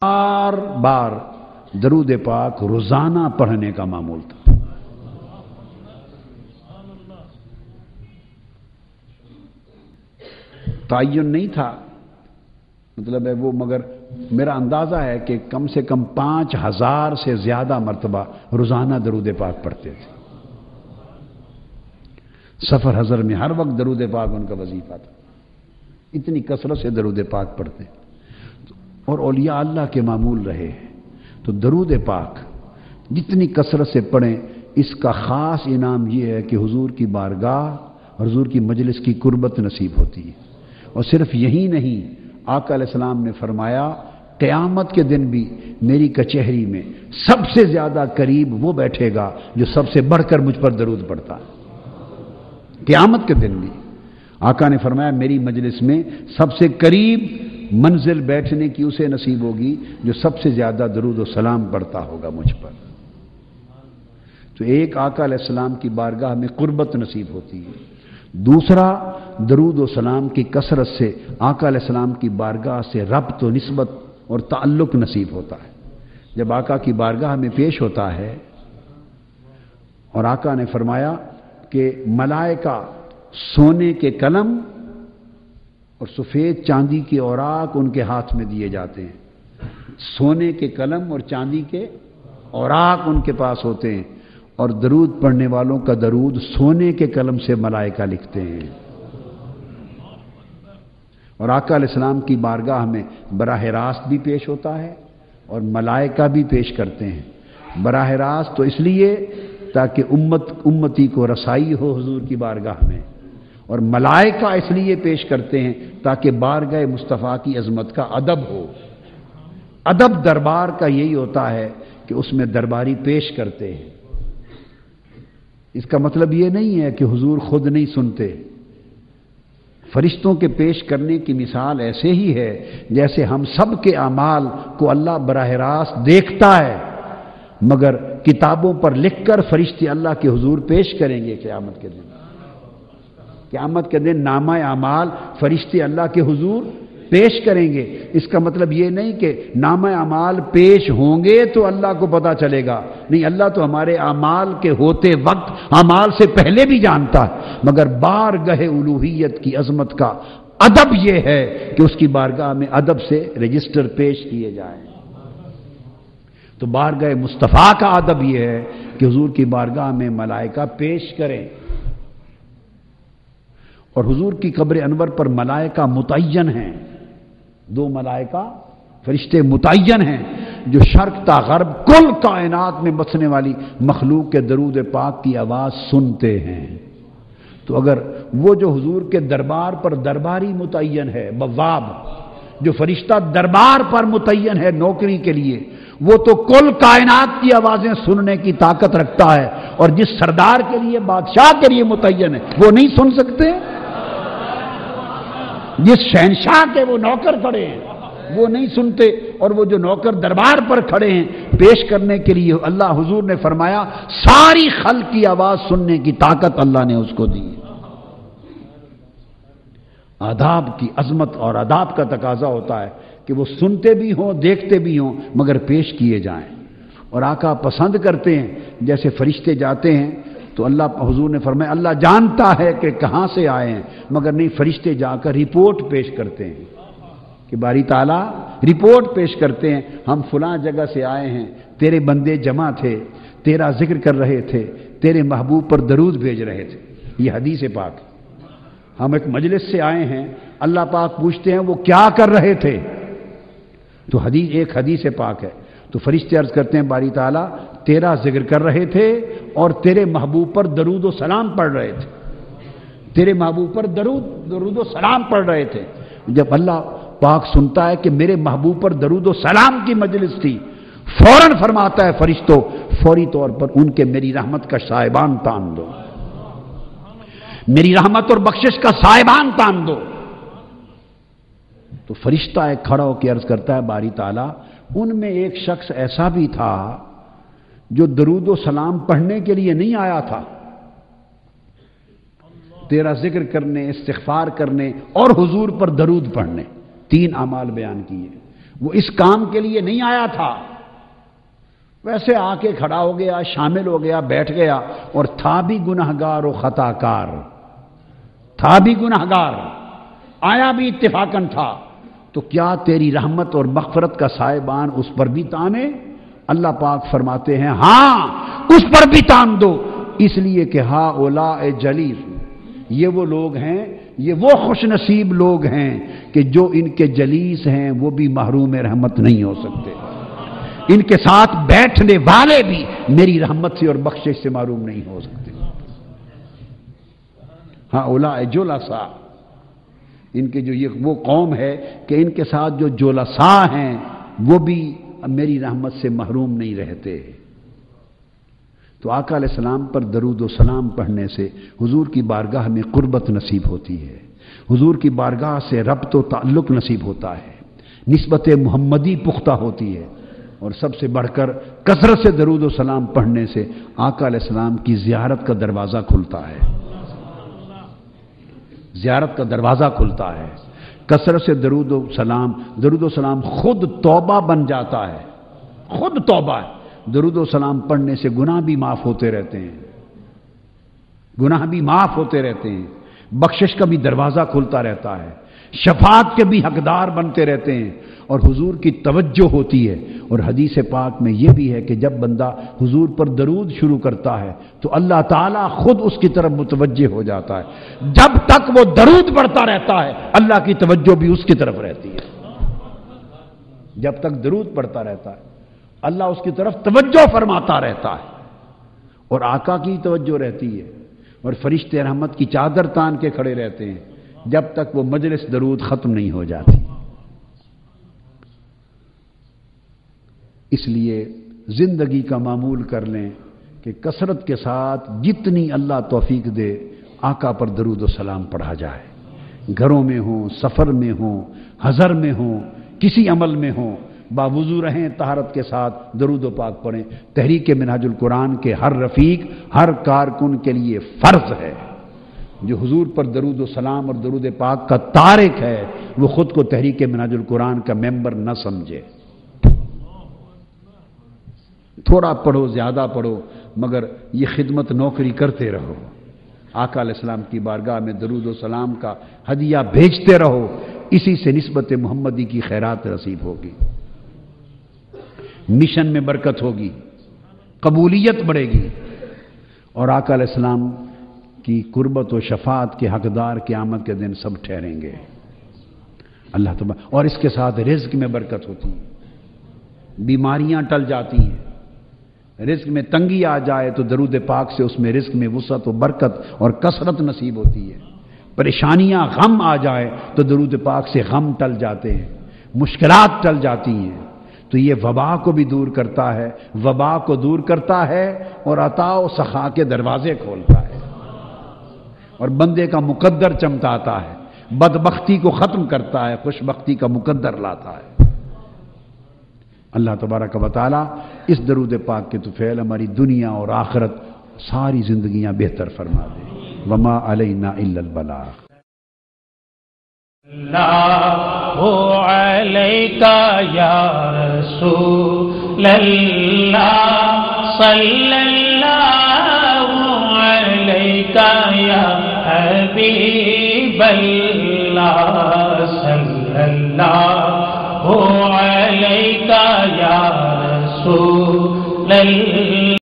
बार बार दरूद पाक रोजाना पढ़ने का मामूल था। ताय्युन नहीं था, मतलब है वो, मगर मेरा अंदाजा है कि कम से कम 5000 से ज्यादा मर्तबा रोजाना दरूद पाक पढ़ते थे। सफर हजर में हर वक्त दरूद पाक उनका वजीफा था, इतनी कसरत से दरूद पाक पढ़ते और औलिया अल्लाह के मामूल रहे। तो दरूद पाक जितनी कसरत से पढ़ें, इसका खास इनाम यह है कि हुजूर की बारगाह और हुजूर की मजलिस की कुर्बत नसीब होती है। और सिर्फ यही नहीं, आका अलैहिस्सलाम ने फरमाया क़यामत के दिन भी मेरी कचहरी में सबसे ज्यादा करीब वो बैठेगा जो सबसे बढ़कर मुझ पर दरूद पढ़ता है। क़यामत के दिन भी आका ने फरमाया मेरी मजलिस में सबसे करीब मंजिल बैठने की उसे नसीब होगी जो सबसे ज्यादा दरूद और सलाम पढ़ता होगा मुझ पर। तो एक आका अलैहिस्सलाम की बारगाह में कुर्बत नसीब होती है, दूसरा दरूद और सलाम की कसरत से आका अलैहिस्सलाम की बारगाह से रब्त और निस्बत और ताल्लुक नसीब होता है। जब आका की बारगाह में पेश होता है और आका ने फरमाया कि मलाइका सोने के कलम और सफेद चांदी के औराक उनके हाथ में दिए जाते हैं। सोने के कलम और चांदी के औराक उनके पास होते हैं और दरूद पढ़ने वालों का दरूद सोने के कलम से मलाइका लिखते हैं। और आका अलैहिस्सलाम की बारगाह में बराह रास्त भी पेश होता है और मलाइका भी पेश करते हैं। बराह रास्त तो इसलिए ताकि उम्मती को रसाई हो हुजूर की बारगाह में, और मलाइका इसलिए पेश करते हैं ताकि बारगाह मुस्तफ़ा की अजमत का अदब हो। अदब दरबार का यही होता है कि उसमें दरबारी पेश करते हैं। इसका मतलब ये नहीं है कि हुजूर खुद नहीं सुनते। फरिश्तों के पेश करने की मिसाल ऐसे ही है जैसे हम सब के अमाल को अल्लाह बराह रास्त देखता है, मगर किताबों पर लिखकर फरिश्ते अल्लाह के हुजूर पेश करेंगे क़यामत के दिन। क़यामत के दिन नामा अमाल फरिश्ते अल्लाह के हुजूर पेश करेंगे। इसका मतलब ये नहीं कि नामा अमाल पेश होंगे तो अल्लाह को पता चलेगा, नहीं, अल्लाह तो हमारे अमाल के होते वक्त अमाल से पहले भी जानता है, मगर बारगाह उलूहियत की अजमत का अदब यह है कि उसकी बारगाह में अदब से रजिस्टर पेश किए जाएं। तो बारगाह मुस्तफ़ा का अदब यह है कि हुजूर की बारगाह में मलाइका पेश करें। और हुजूर की कब्र अनवर पर मलाइका मुतय्यन हैं, 2 मलाइका फरिश्ते मुतय्यन हैं जो शर्क ता गर्ब कुल कायनात में बसने वाली मखलूक के दरूद पाक की आवाज सुनते हैं। तो अगर वो जो हुजूर के दरबार पर दरबारी मुतय्यन है, बवाब जो फरिश्ता दरबार पर मुतय्यन है नौकरी के लिए, वो तो कुल कायनात की आवाजें सुनने की ताकत रखता है, और जिस सरदार के लिए, बादशाह के लिए मुतय्यन है, वो नहीं सुन सकते। जिस शहनशाह के वो नौकर खड़े हैं वो नहीं सुनते, और वो जो नौकर दरबार पर खड़े हैं पेश करने के लिए, अल्लाह हुजूर ने फरमाया सारी खल्क की आवाज सुनने की ताकत अल्लाह ने उसको दी। आदाब की अजमत और आदाब का तकाजा होता है कि वो सुनते भी हों, देखते भी हों, मगर पेश किए जाएं। और आका पसंद करते हैं जैसे फरिश्ते जाते हैं तो अल्लाह हुजूर ने फरमाया अल्लाह जानता है कि कहां से आए हैं, मगर नहीं, फरिश्ते जाकर रिपोर्ट पेश करते हैं कि बारी ताला रिपोर्ट पेश करते हैं, हम फलां जगह से आए हैं, तेरे बंदे जमा थे, तेरा जिक्र कर रहे थे, तेरे महबूब पर दरूद भेज रहे थे। ये हदीस पाक। हम एक मजलिस से आए हैं, अल्लाह पाक पूछते हैं वो क्या कर रहे थे, तो एक हदीस पाक है। तो फरिश्ते अर्ज करते हैं बारी ताला तेरा जिक्र कर रहे थे और तेरे महबूब पर दरूद व सलाम पढ़ रहे थे, तेरे महबूब पर दरूद व सलाम पढ़ रहे थे। जब अल्लाह पाक सुनता है कि मेरे महबूब पर दरूद व सलाम की मजलिस थी, फौरन फरमाता है फरिश्तों, फौरी तौर पर उनके मेरी रहमत का साहिबान तान दो, मेरी रहमत और बख्शिश का साहिबान तान दो। तो फरिश्ता एक खड़ा होकर अर्ज करता है बारी ताला उनमें एक शख्स ऐसा भी था जो दरूद व सलाम पढ़ने के लिए नहीं आया था, तेरा जिक्र करने, इस्तिग़फ़ार करने और हुजूर पर दरूद पढ़ने, 3 अमाल बयान किए। وہ اس کام کے لیے نہیں آیا تھا، ویسے آ کے کھڑا ہو گیا، شامل ہو گیا، بیٹھ گیا، اور تھا بھی گنہگار و خطا کار، تھا بھی گنہگار، آیا بھی اتفاقاً تھا، تو کیا تیری رحمت اور مغفرت کا سائبان اس پر بھی تانے؟ اللہ پاک فرماتے ہیں ہاں اس پر بھی تان دو، اس لیے کہ ہا اولاء جلیس، یہ وہ لوگ ہیں، یہ وہ خوش نصیب لوگ ہیں کہ جو ان کے جلیس ہیں وہ بھی محروم رحمت نہیں ہو سکتے، ان کے ساتھ بیٹھنے والے بھی میری رحمت سے اور بخشش سے محروم نہیں ہو سکتے۔ ہاں اولاء جلساء، ان کے جو یہ وہ قوم ہے کہ ان کے ساتھ جو جلساء ہیں وہ بھی میری رحمت سے محروم نہیں رہتے۔ تو آقا علیہ السلام پر درود و سلام پڑھنے سے حضور کی بارگاہ میں قربت نصیب ہوتی ہے، حضور کی بارگاہ سے ربط و تعلق نصیب ہوتا ہے، نسبت محمدی پختہ ہوتی ہے، اور سب سے بڑھ کر کثرت سے درود و سلام پڑھنے سے آقا علیہ السلام کی زیارت کا دروازہ کھلتا ہے، زیارت کا دروازہ کھلتا ہے۔ کثرت سے درود و سلام خود توبہ بن جاتا ہے، خود توبہ ہے۔ درود و سلام پڑھنے سے گناہ بھی معاف ہوتے رہتے ہیں، گناہ بھی معاف ہوتے رہتے ہیں، بخشش کا بھی دروازہ کھلتا رہتا ہے، شفاعت کے بھی حقدار بنتے رہتے ہیں، اور حضور کی توجہ ہوتی ہے۔ اور حدیث پاک میں یہ بھی ہے کہ جب بندہ حضور پر درود شروع کرتا ہے تو اللہ تعالیٰ خود اس کی طرف متوجہ ہو جاتا ہے، جب تک وہ درود پڑھتا رہتا ہے اللہ کی توجہ بھی اس کی طرف رہتی ہے، جب تک درود پڑھتا رہتا ہے اللہ اس کی طرف توجہ فرماتا رہتا ہے، اور آقا کی توجہ رہتی ہے، اور فرشتے رحمت کی چادر تان کے کھڑے رہتے ہیں جب تک وہ مجلس درود ختم نہیں ہو جاتی۔ اس لیے زندگی کا معمول کر لیں کہ کثرت کے ساتھ جتنی اللہ توفیق دے آقا پر درود و سلام پڑھا جائے، گھروں میں ہوں، سفر میں ہوں، حضر میں ہوں، کسی عمل میں ہوں، باوضو رہیں، طہارت کے ساتھ درود و پاک پڑھیں۔ تحریک منہاج القرآن کے ہر رفیق، ہر کارکن کے لیے فرض ہے، جو حضور پر درود و سلام اور درود پاک کا تارک ہے وہ خود کو تحریک منہاج القرآن کا ممبر نہ سمجھے۔ تھوڑا پڑھو، زیادہ پڑھو، مگر یہ خدمت نوکری کرتے رہو، آقا علیہ السلام کی بارگاہ میں درود و سلام کا ہدیہ بھیجتے رہو، اسی سے نسبت محمدی کی خیرات نصیب ہوگی، مشن میں برکت ہوگی، قبولیت بڑھے گی، اور آقا علیہ السلام کی قربت و شفاعت کے حقدار قیامت کے دن سب ٹھہریں گے اللہ تبارک۔ اور اس کے ساتھ رزق میں برکت ہوتی ہے، بیماریاں ٹل جاتی ہیں، رزق میں تنگی آ جائے تو درود پاک سے اس میں رزق میں وسعت و برکت اور کثرت نصیب ہوتی ہے، پریشانیاں غم آ جائے تو درود پاک سے غم ٹل جاتے ہیں، مشکلات ٹل جاتی ہیں، تو یہ وبا کو بھی دور کرتا ہے، وبا کو دور کرتا ہے اور عطا و سخا کے دروازے کھولتا ہے، اور بندے کا مقدر چمکاتا ہے، بدبختی کو ختم کرتا ہے، خوشبختی کا مقدر لاتا ہے۔ اللہ تبارک و تعالی اس درود پاک کے طفیل ہماری دنیا اور آخرت ساری زندگیاں بہتر فرما دے۔ وما علینا الا البلاغ۔ اللہ علیکہ یا رسول اللہ، صلی اللہ علیکہ یا حبیب اللہ، صلی اللہ علیکہ یا رسول اللہ۔